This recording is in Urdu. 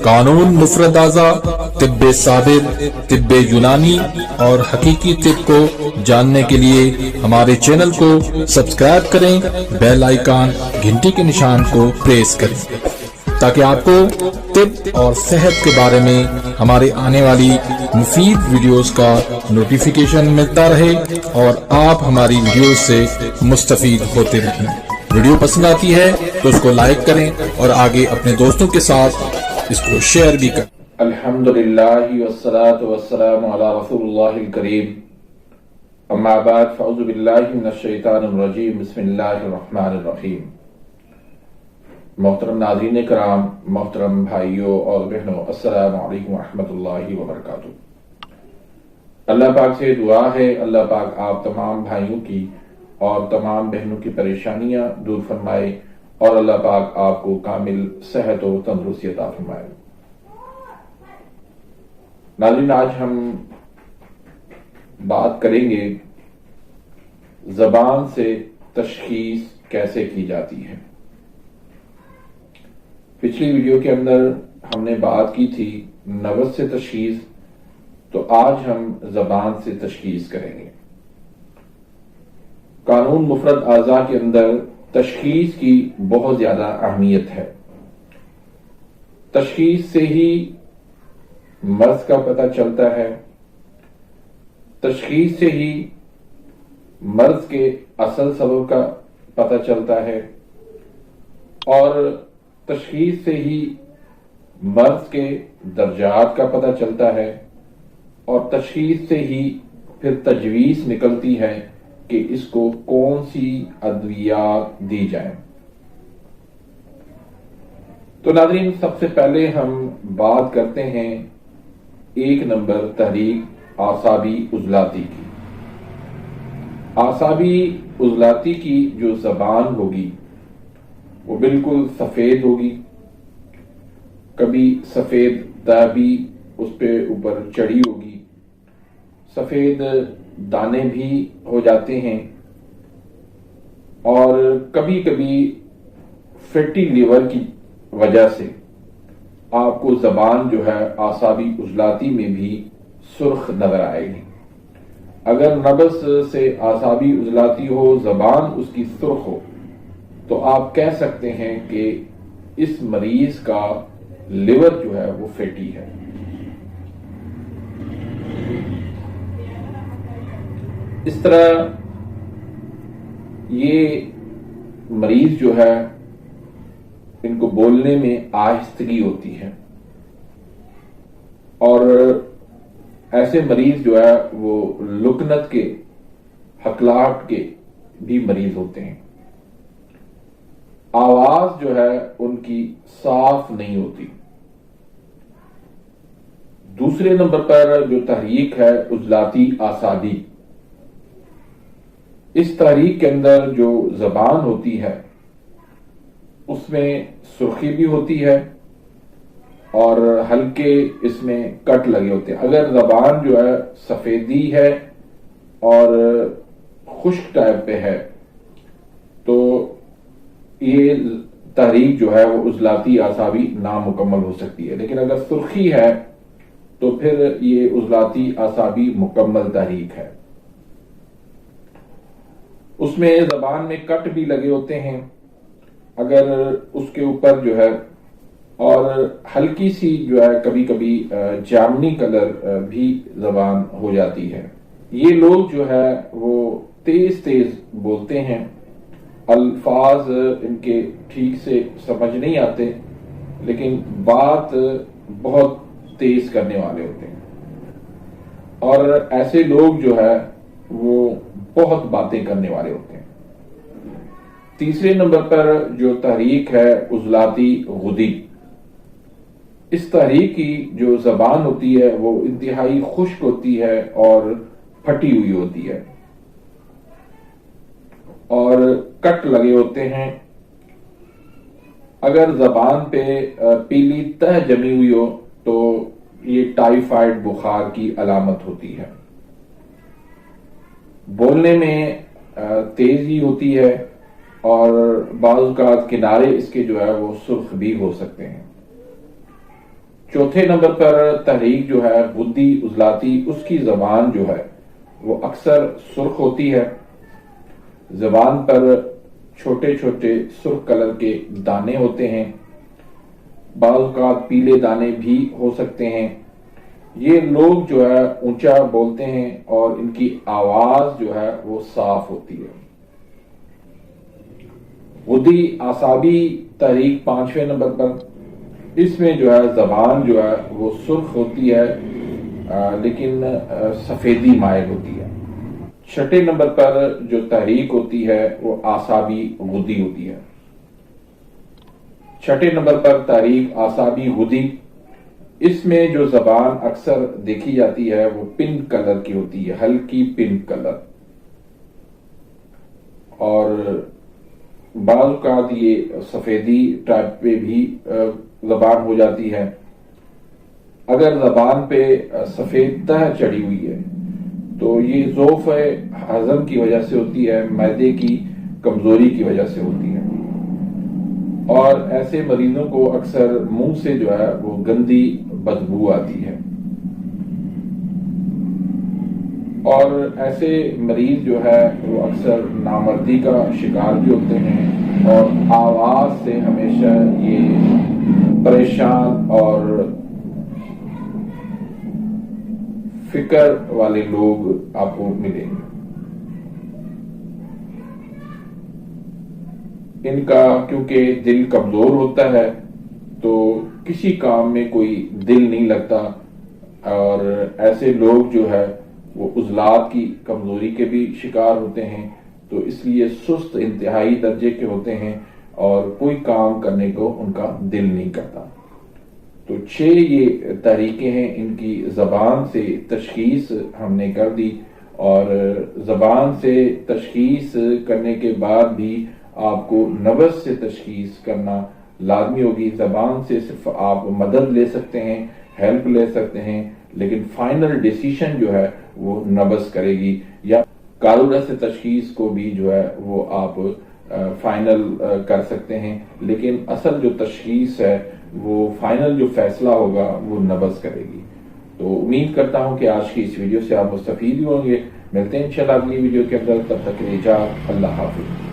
قانون مفرد اعضاء، طب ثابت، طب یونانی اور حقیقی طب کو جاننے کے لیے ہمارے چینل کو سبسکرائب کریں، بیل آئیکن گھنٹی کے نشان کو پریس کریں تاکہ آپ کو طب اور صحت کے بارے میں ہمارے آنے والی مفید ویڈیوز کا نوٹیفیکیشن ملتا رہے اور آپ ہماری ویڈیوز سے مستفید ہوتے رہیں۔ ویڈیو پسند آتی ہے تو اس کو لائک کریں اور آگے اپنے دوستوں کے ساتھ اس کو شیئر بھی کریں۔ الحمدللہ والصلاة والسلام علی رسول اللہ الکریم، اما بعد فاعوذ باللہ من الشیطان الرجیم، بسم اللہ الرحمن الرحیم۔ محترم ناظرین کرام، محترم بھائیوں اور بہنوں، السلام علیکم ورحمۃ اللہ وبرکاتہ۔ اللہ پاک سے دعا ہے اللہ پاک آپ تمام بھائیوں کی اور تمام بہنوں کی پریشانیاں دور فرمائے اور اللہ پاک آپ کو کامل صحت و تندرستی عطا فرمائے۔ ناظرین، آج ہم بات کریں گے زبان سے تشخیص کیسے کی جاتی ہے۔ پچھلی ویڈیو کے اندر ہم نے بات کی تھی نبض سے تشخیص، تو آج ہم زبان سے تشخیص کریں گے۔ قانون مفرد اعضاء کے اندر تشخیص کی بہت زیادہ اہمیت ہے۔ تشخیص سے ہی مرض کا پتہ چلتا ہے، تشخیص سے ہی مرض کے اصل سبب کا پتہ چلتا ہے اور تشخیص سے ہی مرض کے درجات کا پتہ چلتا ہے اور تشخیص سے ہی پھر تجویز نکلتی ہے کہ اس کو کون سی ادویات دی جائیں۔ تو ناظرین، سب سے پہلے ہم بات کرتے ہیں 1 نمبر تحریک اعصابی عضلاتی کی۔ اعصابی عضلاتی کی جو زبان ہوگی وہ بالکل سفید ہوگی، کبھی سفید داغ بھی اس پہ اوپر چڑھی ہوگی، سفید دانے بھی ہو جاتے ہیں اور کبھی کبھی فیٹی لیور کی وجہ سے آپ کو زبان جو ہے اعصابی عضلاتی میں بھی سرخ نظر آئے گی۔ اگر نبض سے اعصابی عضلاتی ہو، زبان اس کی سرخ ہو، تو آپ کہہ سکتے ہیں کہ اس مریض کا لیور جو ہے وہ فیٹی ہے۔ اس طرح یہ مریض جو ہے ان کو بولنے میں آہستگی ہوتی ہے اور ایسے مریض جو ہے وہ لکنت کے، ہکلاہٹ کے بھی مریض ہوتے ہیں۔ آواز جو ہے ان کی صاف نہیں ہوتی۔ دوسرے نمبر پر جو تحریک ہے عضلاتی اعصابی، اس تحریک کے اندر جو زبان ہوتی ہے اس میں سرخی بھی ہوتی ہے اور ہلکے اس میں کٹ لگے ہوتے ہیں۔ اگر زبان جو ہے سفیدی ہے اور خشک ٹائپ پہ ہے تو یہ تحریک جو ہے وہ عضلاتی اعصابی نامکمل ہو سکتی ہے، لیکن اگر سرخی ہے تو پھر یہ عضلاتی اعصابی مکمل تحریک ہے۔ اس میں زبان میں کٹ بھی لگے ہوتے ہیں اگر اس کے اوپر جو ہے، اور ہلکی سی جو ہے کبھی کبھی جامنی کلر بھی زبان ہو جاتی ہے۔ یہ لوگ جو ہے وہ تیز تیز بولتے ہیں، الفاظ ان کے ٹھیک سے سمجھ نہیں آتے، لیکن بات بہت تیز کرنے والے ہوتے ہیں اور ایسے لوگ جو ہے وہ بہت باتیں کرنے والے ہوتے ہیں۔ تیسرے نمبر پر جو تحریک ہے عضلاتی غدی، اس تحریک کی جو زبان ہوتی ہے وہ انتہائی خشک ہوتی ہے اور پھٹی ہوئی ہوتی ہے اور کٹ لگے ہوتے ہیں۔ اگر زبان پہ پیلی تہ جمی ہوئی ہو تو یہ ٹائیفائڈ بخار کی علامت ہوتی ہے۔ بولنے میں تیزی ہوتی ہے اور بعض اوقات کنارے اس کے جو ہے وہ سرخ بھی ہو سکتے ہیں۔ چوتھے نمبر پر تحریک جو ہے غدی عضلاتی، اس کی زبان جو ہے وہ اکثر سرخ ہوتی ہے، زبان پر چھوٹے چھوٹے سرخ کلر کے دانے ہوتے ہیں، بعض اوقات پیلے دانے بھی ہو سکتے ہیں۔ یہ لوگ جو ہے اونچا بولتے ہیں اور ان کی آواز جو ہے وہ صاف ہوتی ہے۔ غدی اعصابی تحریک 5ویں نمبر پر، اس میں جو ہے زبان جو ہے وہ سرخ ہوتی ہے لیکن سفیدی مائل ہوتی ہے۔ 6 نمبر پر جو تحریک ہوتی ہے وہ اعصابی غدی ہوتی ہے۔ 6 نمبر پر تحریک اعصابی غدی، اس میں جو زبان اکثر دیکھی جاتی ہے وہ پنک کلر کی ہوتی ہے، ہلکی پنک کلر، اور بعض اوقات یہ سفیدی ٹائپ پہ بھی زبان ہو جاتی ہے۔ اگر زبان پہ سفید تہ چڑھی ہوئی ہے تو یہ ضعف ہضم کی وجہ سے ہوتی ہے، معدے کی کمزوری کی وجہ سے ہوتی ہے، اور ایسے مریضوں کو اکثر منہ سے جو ہے وہ گندی بدبو آتی ہے، اور ایسے مریض جو ہے وہ اکثر نامردی کا شکار بھی ہوتے ہیں، اور آواز سے ہمیشہ یہ پریشان اور فکر والے لوگ آپ کو ملیں گے۔ ان کا کیونکہ دل کمزور ہوتا ہے تو کسی کام میں کوئی دل نہیں لگتا، اور ایسے لوگ جو ہے وہ عضلات کی کمزوری کے بھی شکار ہوتے ہیں، تو اس لیے سست انتہائی درجے کے ہوتے ہیں اور کوئی کام کرنے کو ان کا دل نہیں کرتا۔ تو 6 یہ طریقے ہیں، ان کی زبان سے تشخیص ہم نے کر دی، اور زبان سے تشخیص کرنے کے بعد بھی آپ کو نبض سے تشخیص کرنا لازمی ہوگی۔ زبان سے صرف آپ مدد لے سکتے ہیں، ہیلپ لے سکتے ہیں، لیکن فائنل ڈیسیشن جو ہے وہ نبض کرے گی، یا کالورا سے تشخیص کو بھی جو ہے وہ آپ فائنل کر سکتے ہیں، لیکن اصل جو تشخیص ہے وہ فائنل جو فیصلہ ہوگا وہ نبض کرے گی۔ تو امید کرتا ہوں کہ آج کی اس ویڈیو سے آپ مستفید ہوں گے۔ ملتے ہیں انشاءاللہ اگلی ویڈیو کے اندر، تب تک کے لیے اجازت، اللہ حافظ۔